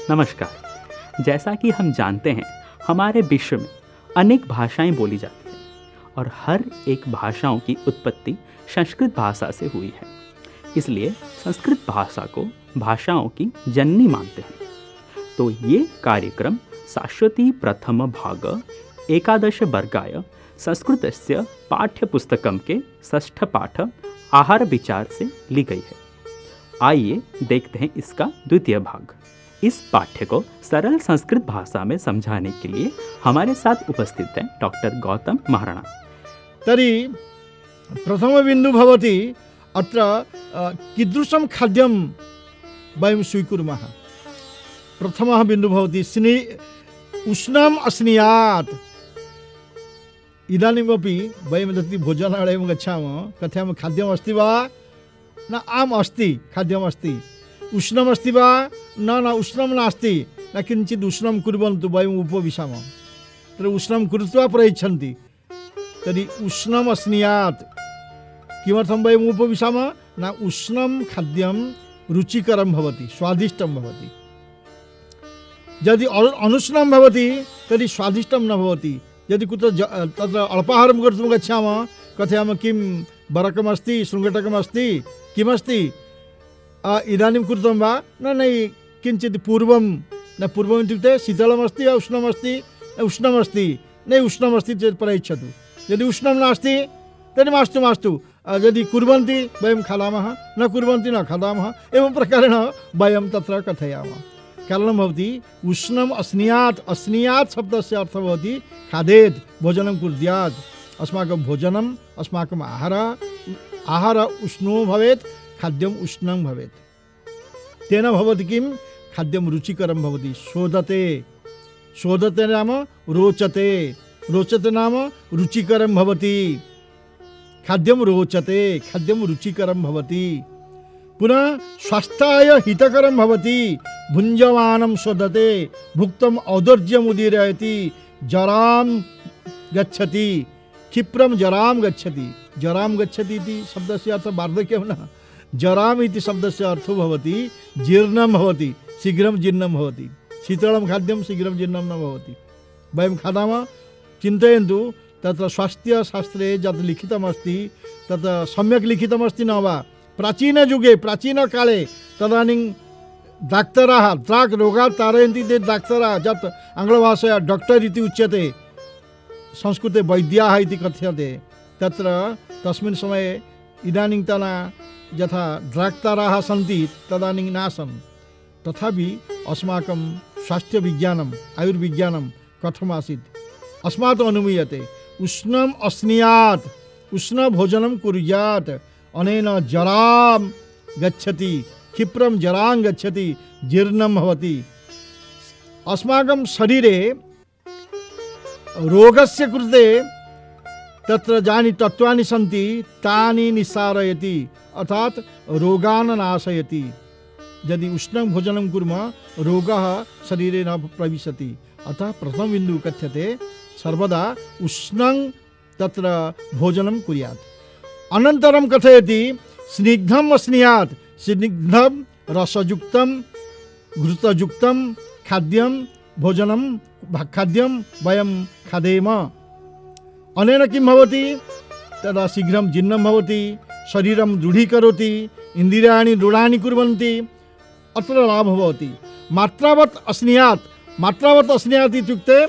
नमस्कार। जैसा कि हम जानते हैं, हमारे विश्व में अनेक भाषाएं बोली जाती हैं और हर एक भाषाओं की उत्पत्ति संस्कृत भाषा से हुई है। इसलिए संस्कृत भाषा को भाषाओं की जननी मानते हैं। तो ये कार्यक्रम शाश्वती प्रथम भाग एकादश वर्गाय संस्कृतस्य पाठ्यपुस्तकम के षष्ठ पाठ आहार विचार से ली गई है। आइए देखते हैं इसका द्वितीय भाग। इस पाठ्य को सरल संस्कृत भाषा में समझाने के लिए हमारे साथ उपस्थित हैं डॉक्टर गौतम महाराणा। तरी प्रथम बिंदु भवति अत्र कीदृशं खाद्यं वयं स्वीकुर्मः। प्रथमः बिंदु भवति उष्णम् अस्नुयात्। इदानीमपि वयं यदि भोजनालयं गच्छामः कथयामः खाद्यम् अस्ति वा न आम् अस्ति खाद्यम् अस्ति। उष्णम् अस्ति वा न उष्णं नास्ति न किञ्चित् उष्णं कुर्वन्तु वयम् उपविशामः। तर्हि उष्णं कृत्वा प्रयच्छन्ति। तर्हि उष्णम् अस्नुयात् किमर्थं वयम् उपविशामः न उष्णं खाद्यं रुचिकरं भवति, स्वादिष्टं भवति। यदि अनुष्णं भवति तर्हि स्वादिष्टं न भवति। यदि कुत्र तत्र अल्पाहारं कर्तुं गच्छामः कथयामः किं बरकमस्ति, शृङ्गटकमस्ति, किमस्ति इदानीं कृतं वा न किञ्चित् पूर्वं न पूर्वम् इत्युक्ते शीतलमस्ति वा उष्णमस्ति उष्णमस्ति न उष्णमस्ति चेत् प्रयच्छतु। यदि उष्णं नास्ति तर्हि मास्तु यदि कुर्वन्ति वयं खादामः न कुर्वन्ति न खादामः। एवं प्रकारेण वयं तत्र कथयामः। कारणं भवति उष्णम् अस्नुयात्। अस्नुयात् शब्दस्य अर्थः भवति खादेत्, भोजनं कुर्यात्। अस्माकं भोजनम् अस्माकम् आहार उष्णो भवेत्, खाद्यम् उष्णं भवेत्। तेन भवति किं खाद्यं रुचिकरं भवति। शोधते नाम रोचते, रोचते नाम रुचिकरं भवति। खाद्यं रोचते, खाद्यं रुचिकरं भवति। पुनः स्वास्थ्याय हितकरं भवति। भुञ्जमानं शोधते, भुक्तम् औदर्ज्यम् उदीरयति, जरां गच्छति, क्षिप्रं जरां गच्छति। जरां गच्छति इति शब्दस्य अर्थः वार्धक्यं न। जराम् इति शब्दस्य अर्थो भवति जीर्णं भवति, शीघ्रं जीर्णं भवति। शीतलं खाद्यं शीघ्रं जीर्णं न भवति। वयं खादामः, चिन्तयन्तु तत्र स्वास्थ्यशास्त्रे यत् लिखितमस्ति तत् सम्यक् लिखितमस्ति न वा। प्राचीनयुगे प्राचीनकाले तदानीं डाक्टराः त्राक् रोगात् तारयन्ति ते डाक्टराः, यत् आङ्ग्लभाषया डाक्टर् इति उच्यते, संस्कृते वैद्याः इति कथ्यते। तत्र तस्मिन् समये इदानीन्तन यथा डाक्टराः सन्ति तदानीं नासन्। तथापि अस्माकं स्वास्थ्यविज्ञानम् आयुर्विज्ञानं कथमासीत् अस्मात् अनुमीयते। उष्णम् अस्नुयात्, उष्णभोजनं कुर्यात्, अनेन जरां गच्छति, क्षिप्रं जरां गच्छति, जीर्णं भवति। अस्माकं शरीरे रोगस्य कृते तत्र यानि तत्त्वानि सन्ति तानि निस्सारयति, अर्थात् रोगान् नाशयति। यदि उष्णं भोजनं कुर्मः रोगः शरीरे न प्रविशति। अतः प्रथम बिन्दुः कथ्यते सर्वदा उष्णं तत्र भोजनं कुर्यात्। अनन्तरं कथयति स्निग्धम् अस्नुयात्। स्निग्धं रसयुक्तं घृतयुक्तं खाद्यं भोजनं खाद्यं वयं खादेम। अनेन किं भवति तदा शीघ्रं जीर्णं भवति, शरीरं दृढीकरोति, इन्द्रियाणि दृढानि कुर्वन्ति, अत्र लाभः भवति। मात्रावत् अस्नुयात्। मात्रावत् अस्नुयात् इत्युक्ते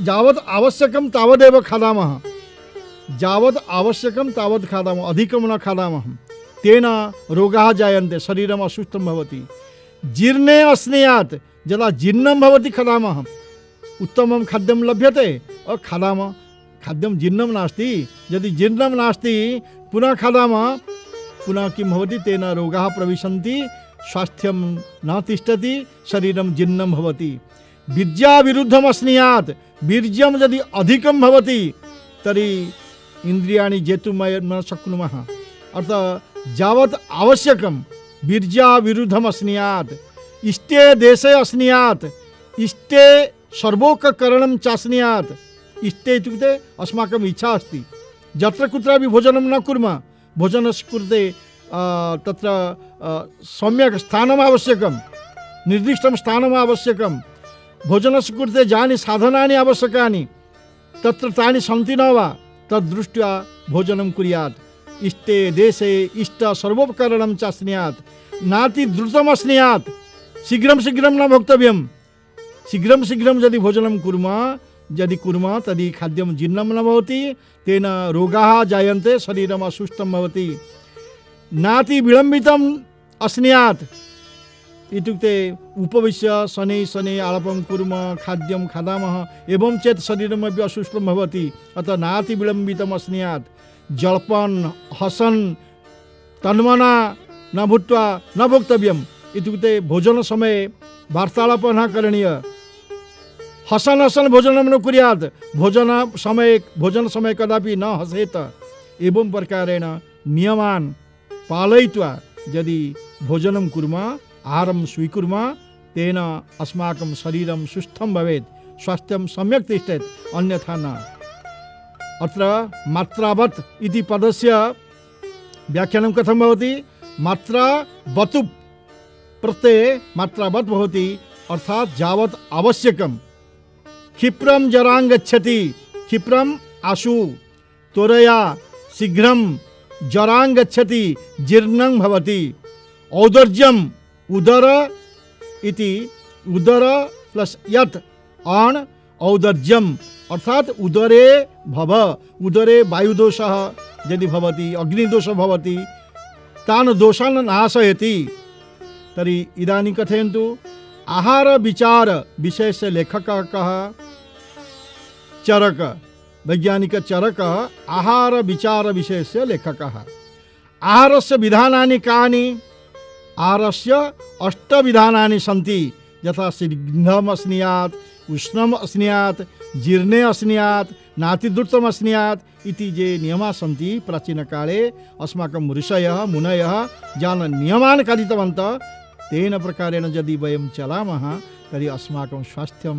यावत् आवश्यकं तावदेव खादामः। यावत् आवश्यकं तावत् खादामः, अधिकं न खादामः। तेन रोगाः जायन्ते, शरीरम् असुस्थं भवति। जीर्णे अस्नुयात्। यदा जीर्णं भवति खादामः, उत्तमं खाद्यं लभ्यते और खादामः। खाद्यं जीर्णं नास्ति, यदि जीर्णं नास्ति पुनः खादामः, पुनः किं भवति तेन रोगाः प्रविशन्ति, स्वास्थ्यं न तिष्ठति, शरीरं जीर्णं भवति। वीर्याविरुद्धम् अस्नुयात्। वीर्यं यदि अधिकं भवति तर्हि इन्द्रियाणि जेतुं न शक्नुमः। अर्थात् यावत् आवश्यकं वीर्याविरुद्धम् अस्नुयात्। इष्टे देशे अस्नुयात्। इष्टे सर्वोपकरणं चास्नुयात्। इष्टे इत्युक्ते अस्माकम् इच्छा अस्ति। यत्र कुत्रापि भोजनं न कुर्मः, भोजनस्य कृते तत्र सम्यक् स्थानम् आवश्यकं। निर्दिष्टं स्थानम् आवश्यकं भोजनस्य कृते यानि साधनानि आवश्यकानि तत्र तानि सन्ति न वा तद्दृष्ट्या भोजनं कुर्यात्। इष्टे देशे इष्ट सर्वोपकरणं च स्नेयात् नाति द्रुतम् स्नेयात्। शीघ्रं शीघ्रं न भोक्तव्यं। शीघ्रं शीघ्रं यदि भोजनं कुर्मः तर्हि खाद्यं जीर्णं न भवति तेन रोगाः जायन्ते शरीरम् असुस्थं भवति। नाति विलम्बितम् अस्नेयात् इत्युक्ते उपविश्य शनैः शनैः आलापं कुर्मः खाद्यं खादामः एवं चेत् शरीरमपि असुस्थं भवति। अतः नाति विलम्बितम् अस्नेयात्। जल्पन् हसन् तन्मना न भूत्वा न भोक्तव्यम् इत्युक्ते भोजनसमये वार्तालापः न करणीयः। हसन् हसन् भोजनं न कुर्यात्। भोजन समय कदापि न हसेत। एवं प्रकारेण नियमान् पालयित्वा यदि भोजनं कुर्मः आहारं स्वीकुर्मः तेन अस्माकं शरीरं सुस्थं भवेत् स्वास्थ्यं सम्यक् तिष्ठेत् अन्यथा न। अत्र मात्रावत् इति पदस्य व्याख्यानं कथं भवति? मात्रा वतु प्रत्यये मात्रावत् भवति अर्थात् यावत् आवश्यकं। क्षिप्रं जरां गच्छति क्षिप्रम् आशु त्वरया शीघ्रं जरां गच्छति जीर्णं भवति। औदर्यम् उदर इति उदर प्लस यत् अण् औदर्यम् अर्थात उदरे भव उदरे वायुदोषः यदि भवति अग्निदोषः भवति तान् दोषान् नाशयति। तर्हि इदानीं कथयन्तु आहार विचार विषयस्य लेखकः कः? चरक वैज्ञानिक चरक आहार विचार विषयस्य लेखकः। आहारस्य विधानानि कानि? आहारस्य 8 विधानानि सन्ति यथा शीघ्रम् अस्नेयात् उष्णम् अस्नेयात् जीर्णे अस्नेयात् नातिद्रुतम् अस्नेयात् इति ये नियमाः सन्ति प्राचीनकाले अस्माकं ऋषयः मुनयः यान् नियमान् कारितवन्तः तेन प्रकारेण यदि वयं चलामः तर्हि अस्माकं स्वास्थ्यं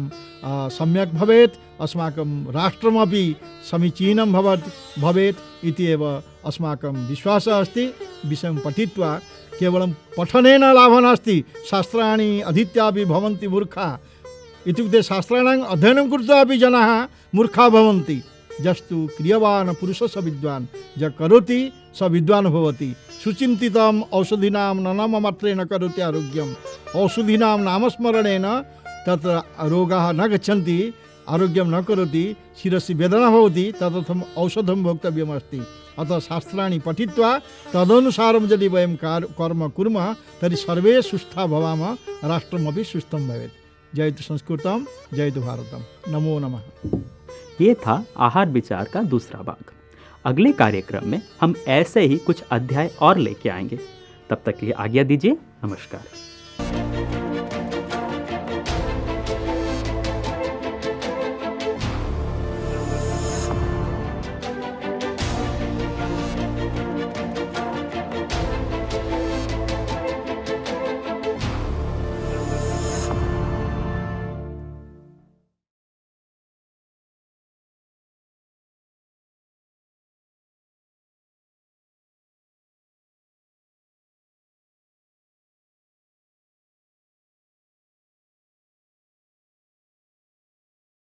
सम्यक् भवेत् अस्माकं राष्ट्रमपि समीचीनं भवेत् इति एव अस्माकं विश्वासः अस्ति। विषयं पठित्वा केवलं पठनेन लाभः नास्ति। शास्त्राणि अधीत्यापि भवन्ति मूर्खाः इत्युक्ते शास्त्राणाम् अध्ययनं कृत्वा अपि जनाः मूर्खाः भवन्ति। जस्तु क्रियवान् पुरुषः स विद्वान् य करोति स विद्वान् भवति। सुचिन्तितम् औषधीनां नाममात्रेण करोति आरोग्यम्। औषधीनां नामस्मरणेन तत्र रोगाः न गच्छन्ति आरोग्यं न करोति शिरसि वेदना भवति तदर्थम् औषधं भोक्तव्यमस्ति। अतः शास्त्राणि पठित्वा तदनुसारं यदि वयं कर्म कुर्मः तर्हि सर्वे सुस्था भवामः राष्ट्रमपि सुस्थं भवेत्। जयतु संस्कृतं जयतु भारतम। नमो नमः। ये था आहार विचार का दूसरा भाग। अगले कार्यक्रम में हम ऐसे ही कुछ अध्याय और लेके आएंगे। तब तक के लिए आज्ञा दीजिए। नमस्कार।